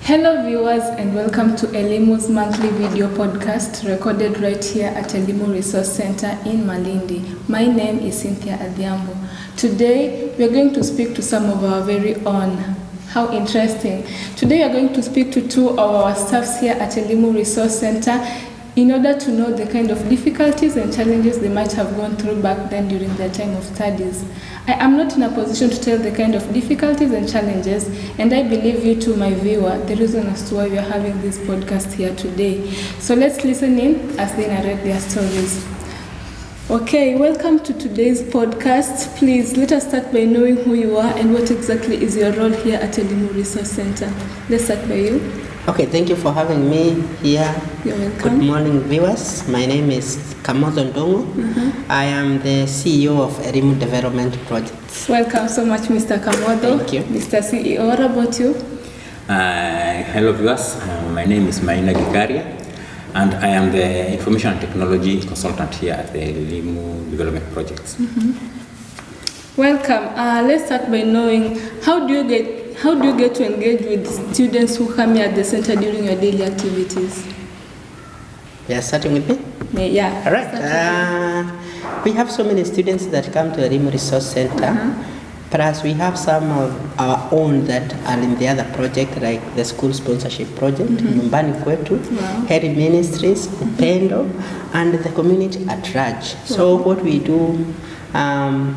Hello viewers and welcome to Elimu's monthly video podcast recorded right here at Elimu Resource Centre in Malindi. My name is Cynthia Adhiambo. Today we are going to speak to some of our very own. How interesting. Today we are going to speak to two of our staffs here at Elimu Resource Centre in order to know the kind of difficulties and challenges they might have gone through back then during their time of studies. I am not in a position to tell the kind of difficulties and challenges, and I believe you too, my viewer, the reason as to why we are having this podcast here today. So let's listen in as they narrate their stories. Okay, welcome to today's podcast. Please let us start by knowing who you are and what exactly is your role here at Elimu Resource Centre. Let's start by you. Okay, thank you for having me here. You're welcome. Good morning, viewers. My name is Kamotho Ndung'u. I am the CEO of Elimu Development Projects. Welcome so much, Mr. Kamotho. Thank you. Mr. CEO, what about you? Hello, viewers. My name is Maina Gikaria, and I am the Information and Technology Consultant here at the Elimu Development Projects. Welcome. Let's start by knowing how do you get to engage with students who come here at the center during your daily activities? Yeah, starting with me? Yeah. All right. We have so many students that come to Elimu Resource Centre. Plus, we have some of our own that are in the other project, like the school sponsorship project, Nyumbani Kwetu, Heri Ministries, Upendo, and the community at large. So what we do,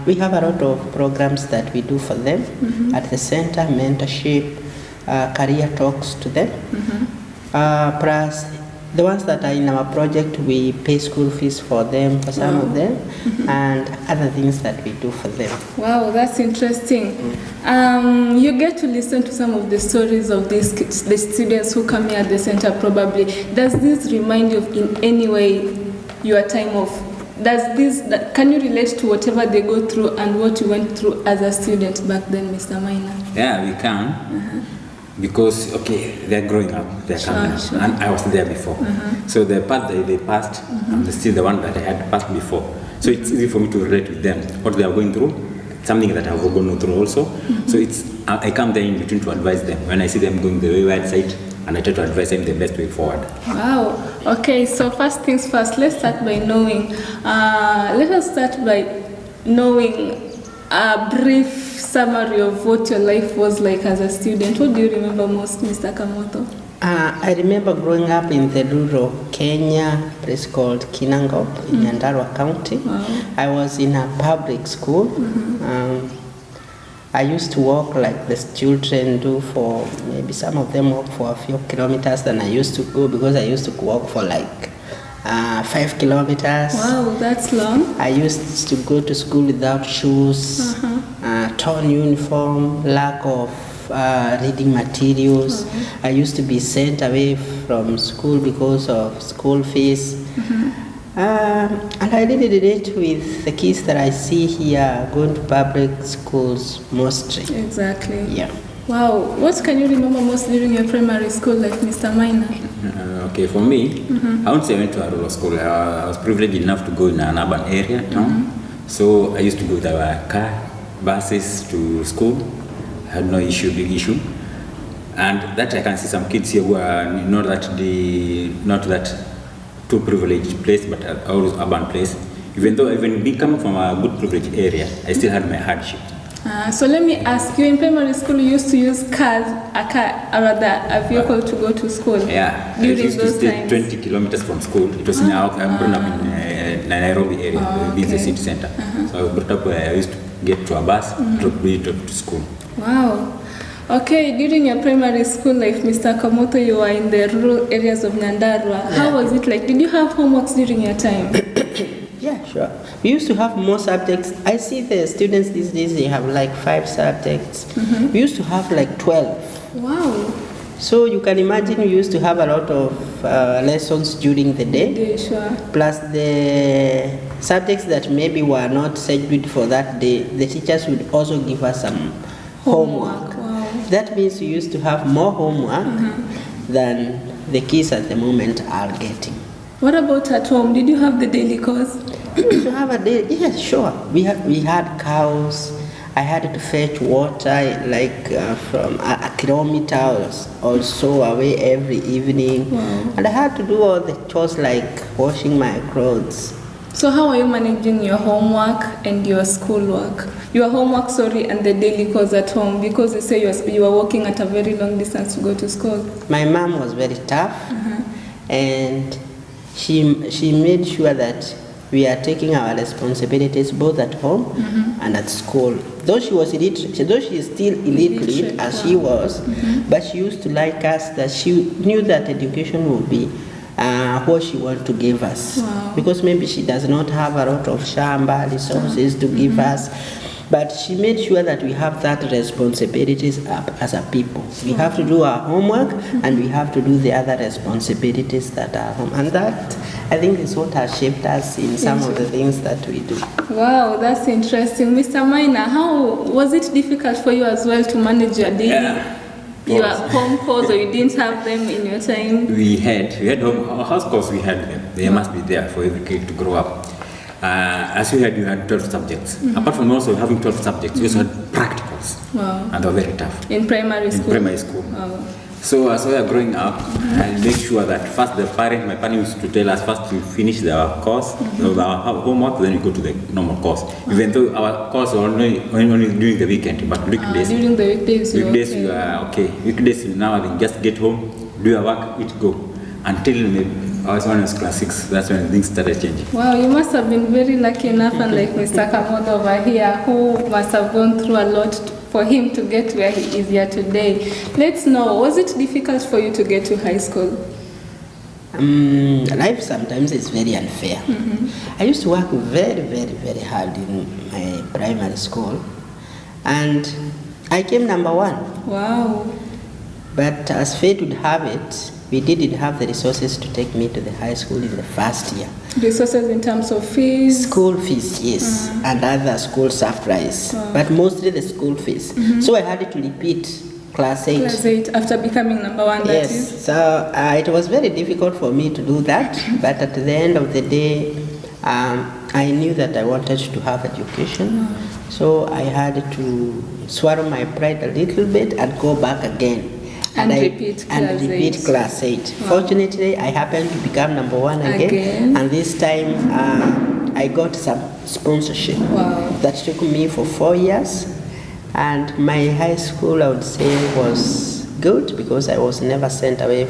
we have a lot of programs that we do for them at the center, mentorship, career talks to them. Plus, the ones that are in our project, we pay school fees for them, for some of them, and other things that we do for them. Wow, that's interesting. You get to listen to some of the stories of the students who come here at the center probably. Does this remind you of in any way your time of, can you relate to whatever they go through and what you went through as a student back then, Mr. Maina? Yeah, we can. Because, they're growing up, they're coming, and I was there before. So the path that they passed, I'm still the one that I had passed before. So it's easy for me to relate with them. What they are going through, something that I've gone through also. So I come there in between to advise them. When I see them going the wayward side, and I try to advise them the best way forward. Wow. Okay, so first things first, let's start by knowing, a brief summary of what your life was like as a student. What do you remember most, Mr. Kamotho? I remember growing up in the rural Kenya, place called Kinangop in Nyandarua County. I was in a public school. I used to walk like the children do for, maybe some of them walk for a few kilometers than I used to go, because I used to walk for like 5 kilometers. Wow, that's long. I used to go to school without shoes, torn uniform, lack of reading materials. I used to be sent away from school because of school fees. And I really relate with the kids that I see here going to public schools mostly. Exactly. Yeah. Wow. What can you remember most during your primary school, like Mr. Maina? For me, I won't say I went to a rural school. I was privileged enough to go in an urban area town. So I used to go with our car, buses to school. I had no big issue. And that I can see some kids here who are not that too privileged place, but always urban place. Even though even coming from a good privileged area, I still had my hardship. So let me ask you, in primary school you used to use a vehicle to go to school? Yeah, during I used to those stay times? 20 kilometers from school. It was in I'm grown up in Nairobi area, the city center. So I was brought up where I used to get to a bus, to school. Wow. Okay, during your primary school life, Mr. Kamotho, you were in the rural areas of Nyandarua. How was it like? Did you have homeworks during your time? Yeah, sure. We used to have more subjects. I see the students these days, they have like 5 subjects. We used to have like 12. Wow. So you can imagine we used to have a lot of lessons during the day. Sure. Plus the subjects that maybe were not scheduled for that day, the teachers would also give us some homework. Wow. That means we used to have more homework than the kids at the moment are getting. What about at home? Did you have the daily course? We used to have a day, yeah, sure. We had cows, I had to fetch water like from a kilometer or so away every evening. Wow. And I had to do all the chores like washing my clothes. So how are you managing your homework and your schoolwork? Your homework, and the daily chores at home, because you say you are walking at a very long distance to go to school. My mom was very tough, and she made sure that we are taking our responsibilities both at home and at school. Though she was illiterate, though she is still illiterate as she was, but she used to like us, that she knew that education would be what she wanted to give us. Wow. Because maybe she does not have a lot of shamba resources to give us, but she made sure that we have that responsibilities up as a people. We have to do our homework and we have to do the other responsibilities that are home. And that, I think, is what has shaped us in some of the things that we do. Wow, that's interesting. Mr. Maina, how was it difficult for you as well to manage your daily, your home chores, or you didn't have them in your time? We had our house chores, we had them. They must be there for every kid to grow up. As you had 12 subjects. Apart from also having 12 subjects, you also had practicals. Wow. And they were very tough. In primary school? In primary school. Wow. So as we are growing up, I make sure that first my parents used to tell us first to finish our course, our homework, then we go to the normal course. Even though our course are only during the weekend, but weekdays. During the weekdays you are okay. Weekdays now then just get home, do your work, eat, go. Until maybe I was when I was class 6, that's when things started changing. Wow, you must have been very lucky enough, and like Mr. Kamotho over here, who must have gone through a lot for him to get where he is here today. Let's know, was it difficult for you to get to high school? Life sometimes is very unfair. I used to work very, very, very hard in my primary school, and I came number 1. Wow. But as fate would have it, we didn't have the resources to take me to the high school in the first year. Resources in terms of fees? School fees, yes, and other school supplies, but mostly the school fees. So I had to repeat class 8. Class 8 after becoming number 1, that is? Yes, so it was very difficult for me to do that, but at the end of the day, I knew that I wanted to have education. So I had to swallow my pride a little bit and go back again. And repeat class 8. Wow. Fortunately, I happened to become number 1 again. And this time I got some sponsorship. Wow. That took me for 4 years. And my high school, I would say, was good because I was never sent away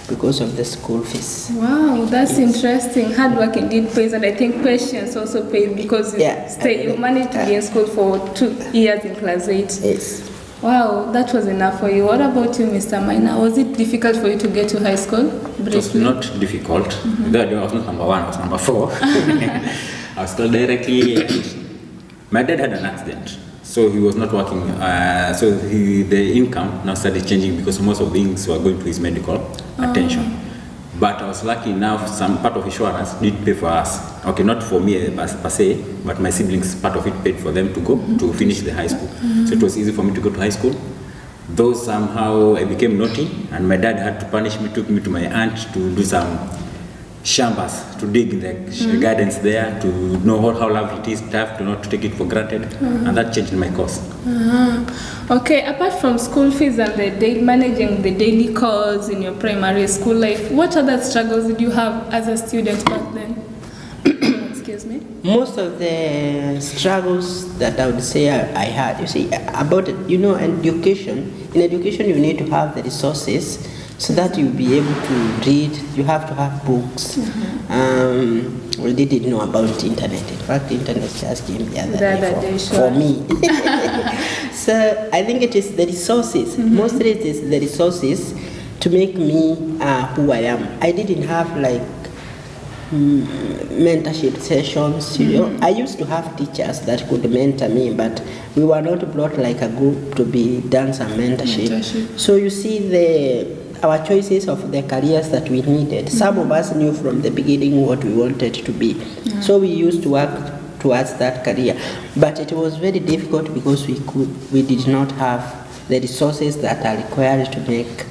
because of the school fees. Wow, that's interesting. Hard work indeed pays, and I think patience also pays, because you managed to be in school for 2 years in class 8. Yes. Wow, that was enough for you. What about you, Mr. Maina? Was it difficult for you to get to high school? It was not difficult. That I was not number 1, I was number 4. I was told directly. My dad had an accident, so he was not working. The income now started changing because most of things were going to his medical attention. But I was lucky enough, some part of insurance did pay for us. Okay, not for me per se, but my siblings, part of it paid for them to go to finish the high school. So it was easy for me to go to high school. Though somehow I became naughty, and my dad had to punish me, took me to my aunt to do some shambas, to dig in the gardens there, to know how lovely it is, to not to take it for granted. And that changed my course. Okay, apart from school fees and managing the daily chores in your primary school life, what other struggles did you have as a student back then? Excuse me. Most of the struggles that I would say I had, you see, about it, education. In education, you need to have the resources so that you'll be able to read. You have to have books. We didn't know about internet. In fact, internet just came the other day for me. So I think it is the resources. Mostly it is the resources to make me who I am. I didn't have like mentorship sessions. I used to have teachers that could mentor me, but we were not brought like a group to be done some mentorship. So you see our choices of the careers that we needed. Some of us knew from the beginning what we wanted to be. So we used to work towards that career. But it was very difficult because we did not have the resources that are required to make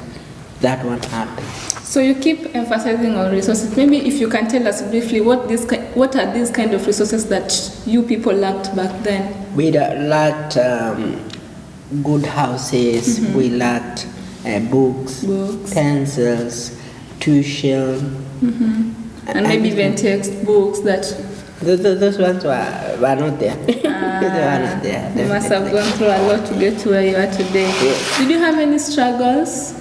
that one happen. So you keep emphasizing on resources. Maybe if you can tell us briefly what are these kind of resources that you people lacked back then? We lacked good houses. We lacked books, pencils, tuition, and maybe even textbooks that. Those ones were not there. They were not there. You must have gone through a lot to get to where you are today. Yes. Did you have any struggles?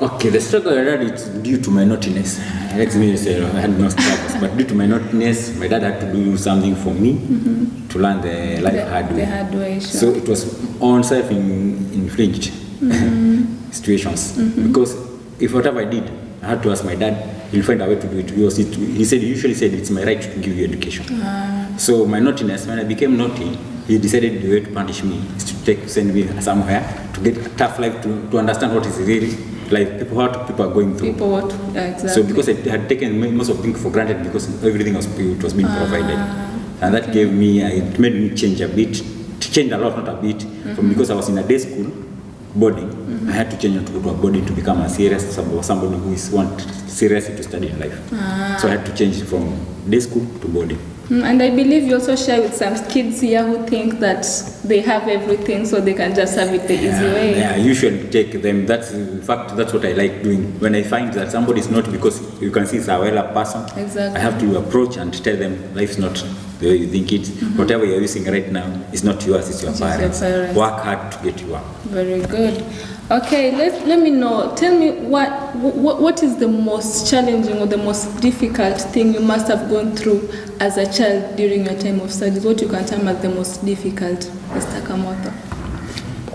Okay, the struggle I had is due to my naughtiness. Let me say I had no struggles, but due to my naughtiness, my dad had to do something for me to learn the life hard way. The hard way, sure. So it was on self-infliged situations. Because if whatever I did, I had to ask my dad, he'll find a way to do it. He usually said it's my right to give you education. So my naughtiness, when I became naughty, he decided the way to punish me is to send me somewhere to get a tough life, to understand what is really life, what people are going through. Exactly. So because I had taken most of things for granted because everything was being provided. And that gave me, it made me change a bit, change a lot, not a bit, from because I was in a day school, boarding, I had to change to go to a boarding to become a serious, somebody who want seriously to study in life. So I had to change from day school to boarding. And I believe you also share with some kids here who think that they have everything so they can just have it the easy way. Yeah, I usually take them. In fact, that's what I like doing. When I find that somebody is not, because you can see it's a well-up person, exactly. I have to approach and tell them life's not the way you think it. Whatever you're using right now is not yours, it's your parents. Work hard to get you up. Very good. Okay, let me know. Tell me what is the most challenging or the most difficult thing you must have gone through as a child during your time of studies? What you can term as the most difficult, Mr. Kamotho?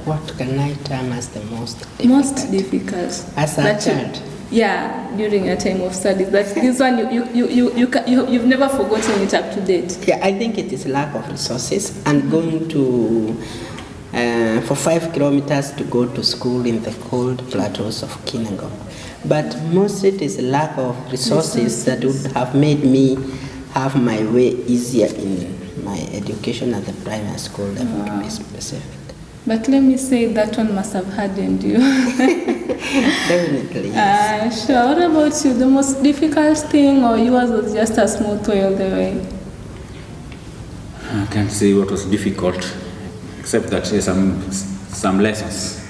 What can I term as the most difficult? Most difficult. As a child? Yeah, during your time of studies. That this one you've never forgotten it up to date. Yeah, I think it is lack of resources and going to for 5 kilometers to go to school in the cold plateaus of Kinangop. But mostly it is lack of resources that would have made me have my way easier in my education at the primary school level, to be specific. But let me say that one must have hardened you. Definitely, yes. Sure. What about you? The most difficult thing, or yours was just a smooth way all the way? I can't say what was difficult, except that some lessons.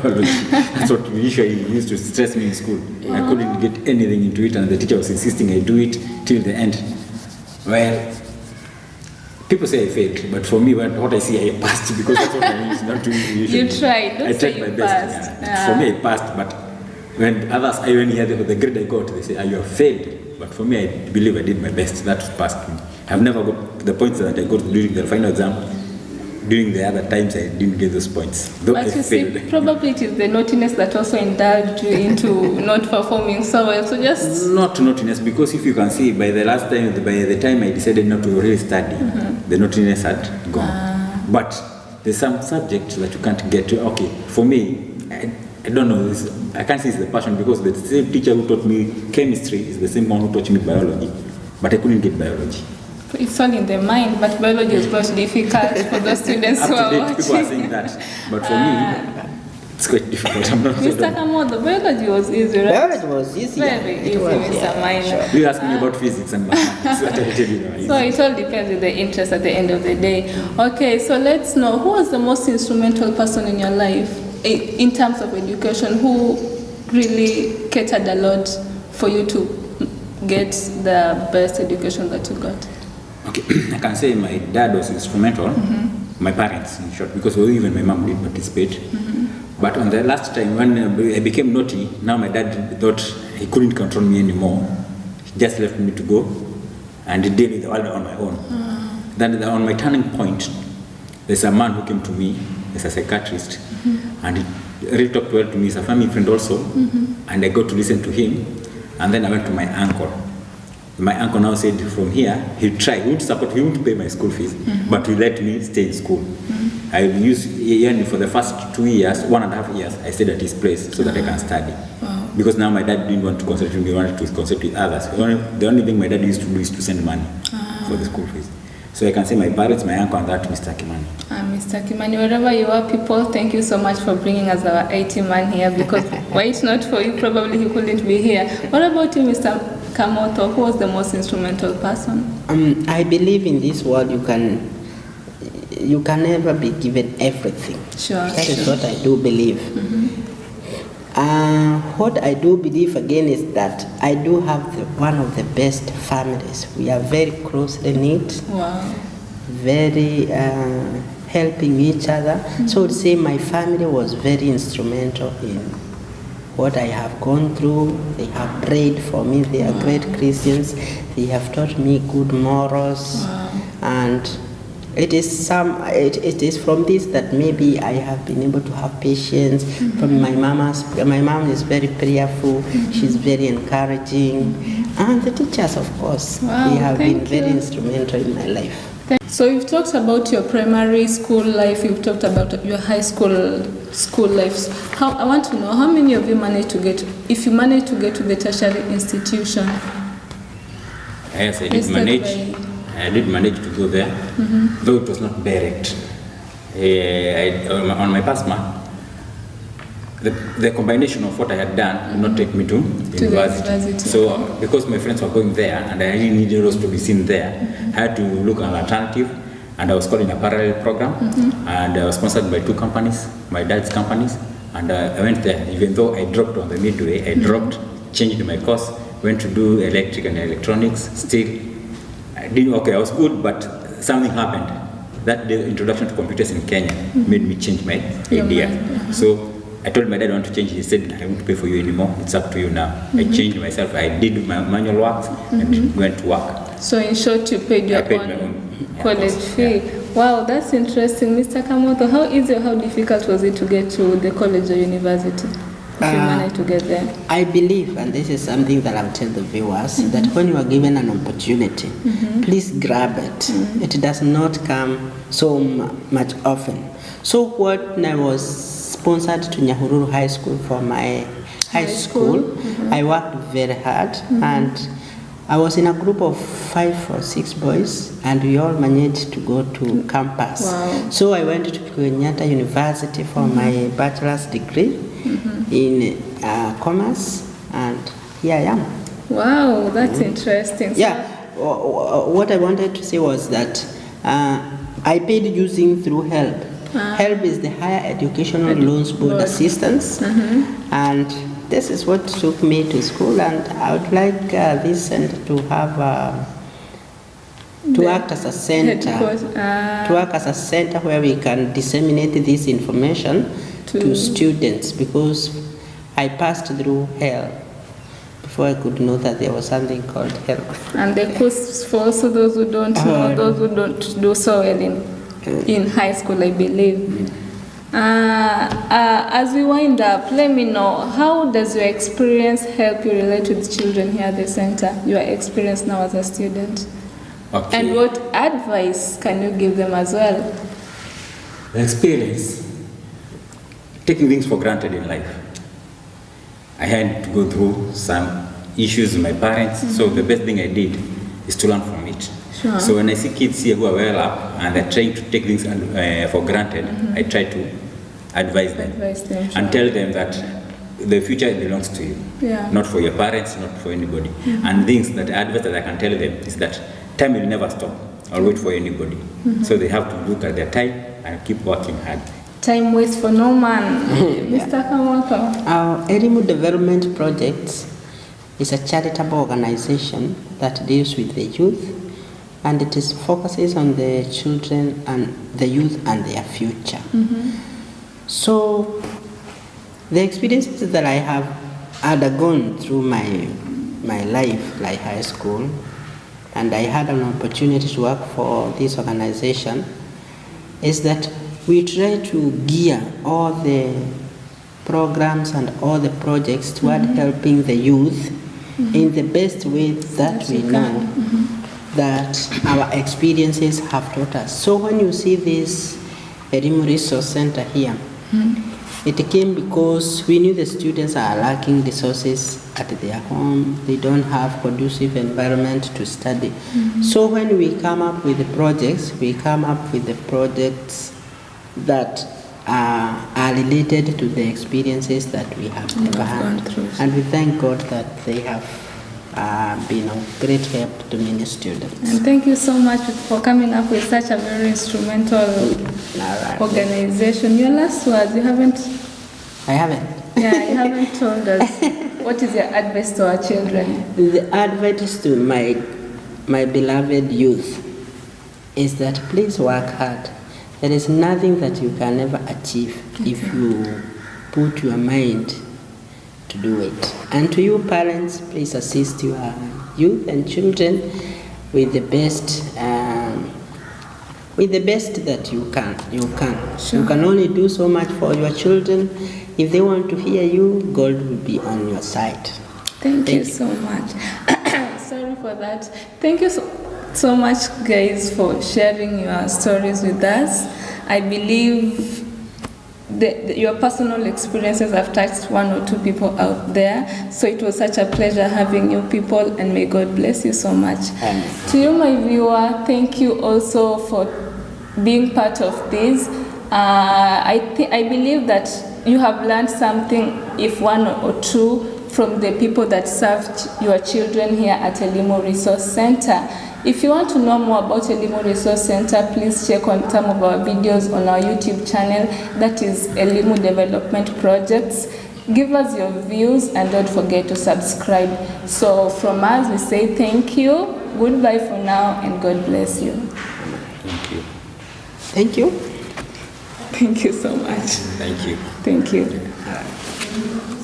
That's what usually used to stress me in school. I couldn't get anything into it, and the teacher was insisting I do it till the end. Well, people say I failed, but for me, what I see, I passed, because that's what I used not to usually. You tried. Don't I say tried my you best. passed. Yeah. For me, I passed, but when others, I even hear the grade I got, they say, you have failed. But for me, I believe I did my best. That passed me. I've never got the points that I got during the final exam. During the other times, I didn't get those points. Though But I you failed. see, probably it is the naughtiness that also indulged you into not performing so well. So just Not naughtiness, because if you can see, by the time I decided not to really study, the naughtiness had gone. But there's some subjects that you can't get to. Okay, for me, I don't know, I can't say it's the passion, because the same teacher who taught me chemistry is the same one who taught me biology, but I couldn't get biology. it's all in the mind, but biology is quite difficult for the students who are watching. People are saying that, but for me, it's quite difficult. I'm not sure. Mr. Kamotho, biology was easy, right? Biology was easy. Very easy, Mr. Maina. You ask me about physics and mathematics, what I tell you now. So it all depends with the interest at the end of the day. Okay, so let's know, who was the most instrumental person in your life in terms of education, who really catered a lot for you to get the best education that you got? Okay, I can say my dad was instrumental, my parents in short, because even my mom did participate. But on the last time when I became naughty, now my dad thought he couldn't control me anymore. He just left me to go and deal with the world on my own. Then on my turning point, there's a man who came to me as a psychiatrist, and he really talked well to me. He's a family friend also, and I got to listen to him. And then I went to my uncle. My uncle now said from here, he'd try, he wouldn't pay my school fees, but he let me stay in school. I used, for the first 2 years, 1.5 years, I stayed at his place so that I can study. Because now my dad didn't want to concentrate with me, he wanted to concentrate with others. The only thing my dad used to do is to send money for the school fees. So I can say my parents, my uncle, and that Mr. Kimani. Mr. Kimani, wherever you are, people, thank you so much for bringing us our 80 man here, because were it not for you, probably he couldn't be here. What about you, Mr. Kamotho? Who was the most instrumental person? I believe in this world you can never be given everything. Sure. That is what I do believe. What I do believe again is that I do have one of the best families. We are very closely knit. Wow. Very helping each other. So I would say my family was very instrumental in what I have gone through. They have prayed for me. They are great Christians. They have taught me good morals. And it is from this that maybe I have been able to have patience. From my mom is very prayerful. She's very encouraging. And the teachers, of course, they have been very instrumental in my life. So you've talked about your primary school life, you've talked about your high school lives. I want to know, how many of you managed to get, if you managed to get to the tertiary institution? Yes, I did manage to go there, though it was not direct. On my past month, the combination of what I had done would not take me to university. So because my friends were going there and I really needed us to be seen there, I had to look at an alternative, and I was called in a parallel program, and I was sponsored by 2 companies, my dad's companies, and I went there. Even though I dropped on the midway, I changed my course, went to do electric and electronics. Still, I was good, but something happened. That the introduction to computers in Kenya made me change my idea. So I told my dad I want to change. He said, I won't pay for you anymore. It's up to you now. I changed myself. I did my manual work and went to work. So in short, you paid your own college fee. Yeah. Wow, that's interesting. Mr. Kamotho, how easy or how difficult was it to get to the college or university? If you managed to get there? I believe, and this is something that I'll tell the viewers, that when you are given an opportunity, please grab it. It does not come so much often. So when I was sponsored to Nyahururu High School for my high school, I worked very hard, and I was in a group of 5 or 6 boys, and we all managed to go to campus. Wow. So I went to Kenyatta University for my bachelor's degree in commerce, and here I am. Wow, that's interesting. So what I wanted to say was that I paid using through HELP. HELP is the Higher Educational Loans Board Assistance, and this is what took me to school, and I would like this center to have to act as a center where we can disseminate this information to students, because I passed through hell before I could know that there was something called HELP. And the course for also those who don't know, those who don't do so well in high school, I believe. As we wind up, let me know, how does your experience help you relate with children here at the center, your experience now as a student? Okay. And what advice can you give them as well? The experience, taking things for granted in life. I had to go through some issues with my parents, so the best thing I did is to learn from it. Sure. So when I see kids here who are well up and they're trying to take things for granted, I try to advise them, and tell them that the future belongs to you, not for your parents, not for anybody. And things that advice that I can tell them is that time will never stop or wait for anybody. So they have to look at their time and keep working hard. Time waits for no man. Mr. Kamotho. Our Elimu Development Projects is a charitable organization that deals with the youth, and it focuses on the children and the youth and their future. So the experiences that I have undergone through my life, like high school, and I had an opportunity to work for this organization, is that we try to gear all the programs and all the projects toward helping the youth in the best way that we know that our experiences have taught us. So when you see this Elimu Resource Centre here, It came because we knew the students are lacking resources at their home. They don't have conducive environment to study. So when we come up with the projects, we come up with the projects that are related to the experiences that we have never had. And we thank God that they have been of great help to many students. And thank you so much for coming up with such a very instrumental organization. Your last words, you haven't? I haven't. Yeah, you haven't told us. What is your advice to our children? The advice to my beloved youth is that please work hard. There is nothing that you can never achieve if you put your mind to do it. And to you parents, please assist your youth and children with the best that you can. Sure. You can only do so much for your children. If they want to hear you, God will be on your side. Thank you so much. Sorry for that. Thank you so much, guys, for sharing your stories with us. I believe your personal experiences have touched one or two people out there. So it was such a pleasure having you people, and may God bless you so much. Amen. To you, my viewer, thank you also for being part of this. I believe that you have learned something, if one or two, from the people that served your children here at Elimu Resource Centre. If you want to know more about Elimu Resource Centre, please check on some of our videos on our YouTube channel, that is Elimu Development Projects. Give us your views and don't forget to subscribe. So from us, we say thank you, goodbye for now, and God bless you. Thank you. Thank you. Thank you so much. Thank you. Thank you.